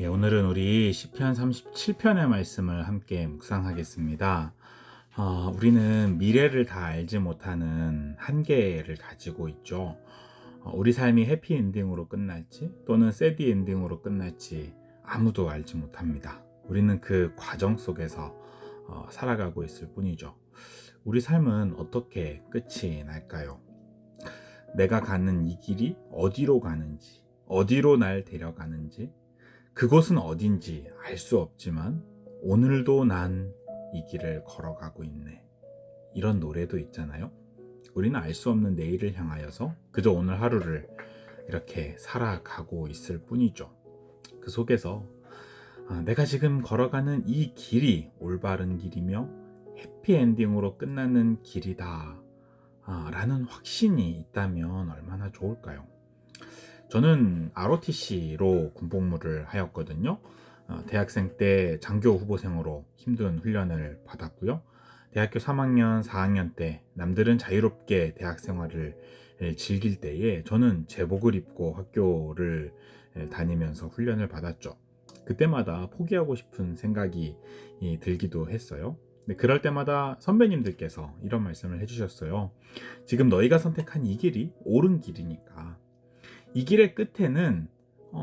오늘은 우리 시편 37편의 말씀을 함께 묵상하겠습니다. 우리는 미래를 다 알지 못하는 한계를 가지고 있죠. 우리 삶이 해피엔딩으로 끝날지 또는 새드 엔딩으로 끝날지 아무도 알지 못합니다. 우리는 그 과정 속에서 살아가고 있을 뿐이죠. 우리 삶은 어떻게 끝이 날까요? 내가 가는 이 길이 어디로 가는지, 어디로 날 데려가는지, 그곳은 어딘지 알 수 없지만 오늘도 난 이 길을 걸어가고 있네. 이런 노래도 있잖아요. 우리는 알 수 없는 내일을 향하여서 그저 오늘 하루를 이렇게 살아가고 있을 뿐이죠. 그 속에서 내가 지금 걸어가는 이 길이 올바른 길이며 해피엔딩으로 끝나는 길이다 라는 확신이 있다면 얼마나 좋을까요? 저는 ROTC로 군복무를 하였거든요. 대학생 때 장교 후보생으로 힘든 훈련을 받았고요. 대학교 3학년, 4학년 때 남들은 자유롭게 대학 생활을 즐길 때에 저는 제복을 입고 학교를 다니면서 훈련을 받았죠. 그때마다 포기하고 싶은 생각이 들기도 했어요. 근데 그럴 때마다 선배님들께서 이런 말씀을 해주셨어요. 지금 너희가 선택한 이 길이 옳은 길이니까 이 길의 끝에는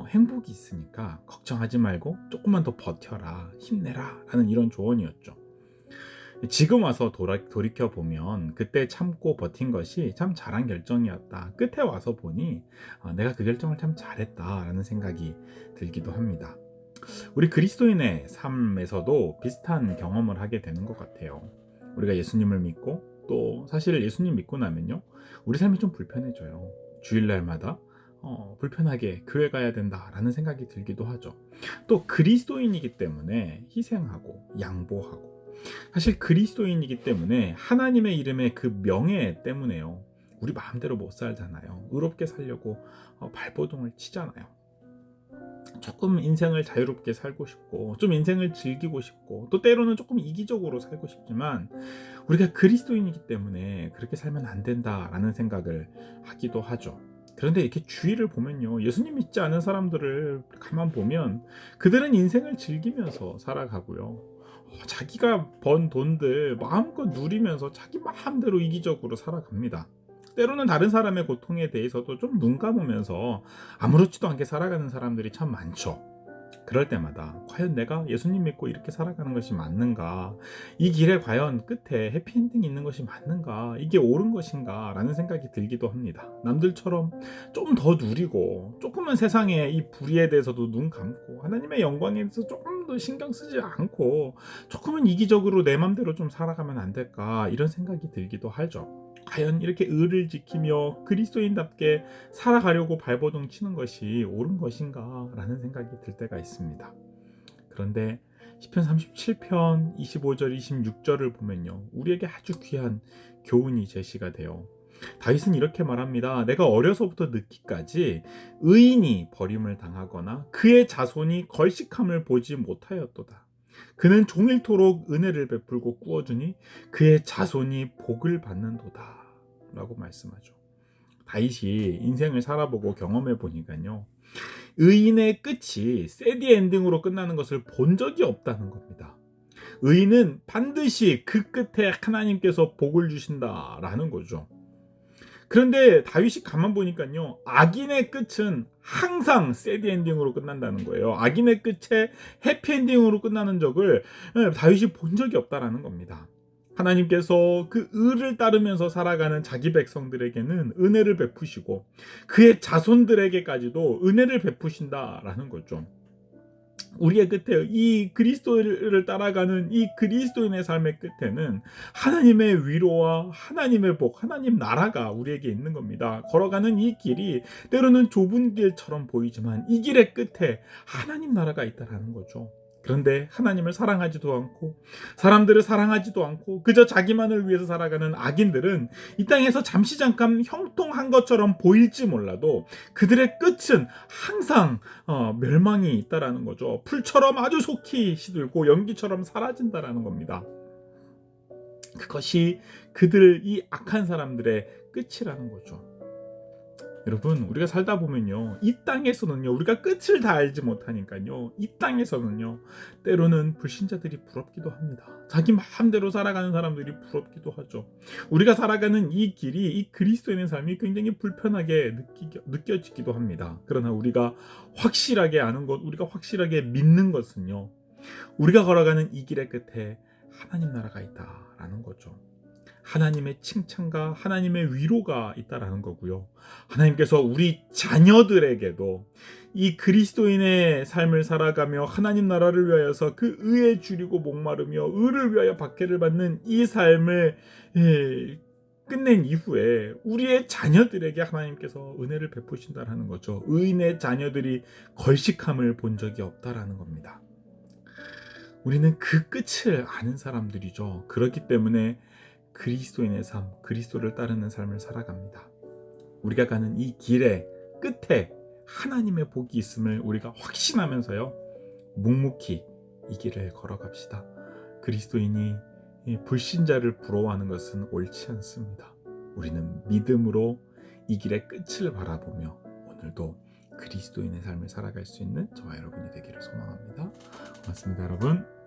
행복이 있으니까 걱정하지 말고 조금만 더 버텨라, 힘내라 라는 이런 조언이었죠. 지금 와서 돌이켜보면 그때 참고 버틴 것이 참 잘한 결정이었다. 끝에 와서 보니 내가 그 결정을 참 잘했다 라는 생각이 들기도 합니다. 우리 그리스도인의 삶에서도 비슷한 경험을 하게 되는 것 같아요. 우리가 예수님을 믿고 또 사실 예수님 믿고 나면요, 우리 삶이 좀 불편해져요. 주일날마다 불편하게 교회 가야 된다라는 생각이 들기도 하죠. 또 그리스도인이기 때문에 희생하고 양보하고, 사실 그리스도인이기 때문에 하나님의 이름의 그 명예 때문에요, 우리 마음대로 못 살잖아요. 의롭게 살려고 발버둥을 치잖아요. 조금 인생을 자유롭게 살고 싶고 좀 인생을 즐기고 싶고 또 때로는 조금 이기적으로 살고 싶지만 우리가 그리스도인이기 때문에 그렇게 살면 안 된다라는 생각을 하기도 하죠. 그런데 이렇게 주위를 보면요, 예수님 믿지 않은 사람들을 가만 보면 그들은 인생을 즐기면서 살아가고요, 자기가 번 돈들 마음껏 누리면서 자기 마음대로 이기적으로 살아갑니다. 때로는 다른 사람의 고통에 대해서도 좀 눈 감으면서 아무렇지도 않게 살아가는 사람들이 참 많죠. 그럴 때마다 과연 내가 예수님 믿고 이렇게 살아가는 것이 맞는가? 이 길에 과연 끝에 해피엔딩이 있는 것이 맞는가? 이게 옳은 것인가? 라는 생각이 들기도 합니다. 남들처럼 좀 더 누리고 조금은 세상의 이 불의에 대해서도 눈 감고 하나님의 영광에 대해서 조금 더 신경 쓰지 않고 조금은 이기적으로 내 맘대로 좀 살아가면 안 될까? 이런 생각이 들기도 하죠. 과연 이렇게 의를 지키며 그리스도인답게 살아가려고 발버둥 치는 것이 옳은 것인가 라는 생각이 들 때가 있습니다. 그런데 시편 37편 25절 26절을 보면요, 우리에게 아주 귀한 교훈이 제시가 돼요. 다윗은 이렇게 말합니다. 내가 어려서부터 늙기까지 의인이 버림을 당하거나 그의 자손이 걸식함을 보지 못하였도다. 그는 종일토록 은혜를 베풀고 꾸어주니 그의 자손이 복을 받는도다 라고 말씀하죠. 다윗이 인생을 살아보고 경험해 보니까요, 의인의 끝이 새드 엔딩으로 끝나는 것을 본 적이 없다는 겁니다. 의인은 반드시 그 끝에 하나님께서 복을 주신다라는 거죠. 그런데 다윗이 가만 보니까요, 악인의 끝은 항상 새드 엔딩으로 끝난다는 거예요. 악인의 끝에 해피 엔딩으로 끝나는 적을 다윗이 본 적이 없다라는 겁니다. 하나님께서 그 의를 따르면서 살아가는 자기 백성들에게는 은혜를 베푸시고 그의 자손들에게까지도 은혜를 베푸신다라는 거죠. 우리의 끝에 이 그리스도를 따라가는 이 그리스도인의 삶의 끝에는 하나님의 위로와 하나님의 복, 하나님 나라가 우리에게 있는 겁니다. 걸어가는 이 길이 때로는 좁은 길처럼 보이지만 이 길의 끝에 하나님 나라가 있다라는 거죠. 그런데 하나님을 사랑하지도 않고 사람들을 사랑하지도 않고 그저 자기만을 위해서 살아가는 악인들은 이 땅에서 잠시 잠깐 형통한 것처럼 보일지 몰라도 그들의 끝은 항상 멸망이 있다라는 거죠. 풀처럼 아주 속히 시들고 연기처럼 사라진다라는 겁니다. 그것이 그들, 이 악한 사람들의 끝이라는 거죠. 여러분, 우리가 살다 보면요, 이 땅에서는요, 우리가 끝을 다 알지 못하니까요, 이 땅에서는요, 때로는 불신자들이 부럽기도 합니다. 자기 마음대로 살아가는 사람들이 부럽기도 하죠. 우리가 살아가는 이 길이, 이 그리스도인의 삶이 굉장히 불편하게 느껴지기도 합니다. 그러나 우리가 확실하게 아는 것, 우리가 확실하게 믿는 것은요, 우리가 걸어가는 이 길의 끝에 하나님 나라가 있다라는 거죠. 하나님의 칭찬과 하나님의 위로가 있다라는 거고요. 하나님께서 우리 자녀들에게도 이 그리스도인의 삶을 살아가며 하나님 나라를 위하여서 그 의에 줄이고 목마르며 의를 위하여 박해를 받는 이 삶을 끝낸 이후에 우리의 자녀들에게 하나님께서 은혜를 베푸신다라는 거죠. 의인의 자녀들이 걸식함을 본 적이 없다라는 겁니다. 우리는 그 끝을 아는 사람들이죠. 그렇기 때문에 그리스도인의 삶, 그리스도를 따르는 삶을 살아갑니다. 우리가 가는 이 길의 끝에 하나님의 복이 있음을 우리가 확신하면서요, 묵묵히 이 길을 걸어갑시다. 그리스도인이 불신자를 부러워하는 것은 옳지 않습니다. 우리는 믿음으로 이 길의 끝을 바라보며 오늘도 그리스도인의 삶을 살아갈 수 있는 저와 여러분이 되기를 소망합니다. 고맙습니다, 여러분.